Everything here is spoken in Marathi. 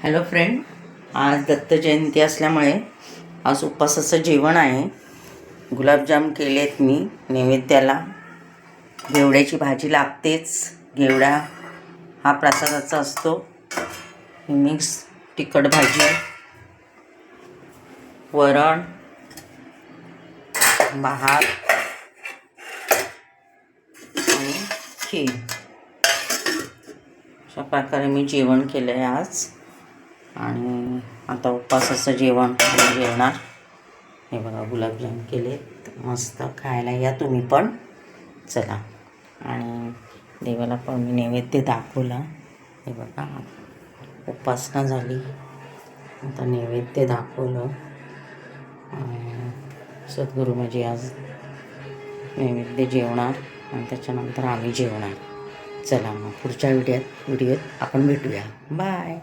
हॅलो फ्रेंड, आज दत्त जयंती असल्यामुळे आज उपवासाचं जेवण आहे. गुलाबजाम केलेत मी नैवेद्याला. घेवड्याची भाजी लागतेच. घेवडा हा प्रसादाचा असतो. मिक्स तिखट भाजी, वरण, भात आणि खीर अशा प्रकारे मी जेवण केलं आहे आज. आणि आता उपवासाचं जेवण जेवणार. हे बघा, गुलाबजाम केलेत, मस्त खायला या तुम्ही पण. चला, आणि देवाला पण मी नैवेद्य दाखवला. हे बघा, उपासना झाली, आता नैवेद्य दाखवलं. सद्गुरू माझे आज नैवेद्य जेवणार आणि त्याच्यानंतर आम्ही जेवणार. चला, मग पुढच्या व्हिडिओत आपण भेटूया. बाय.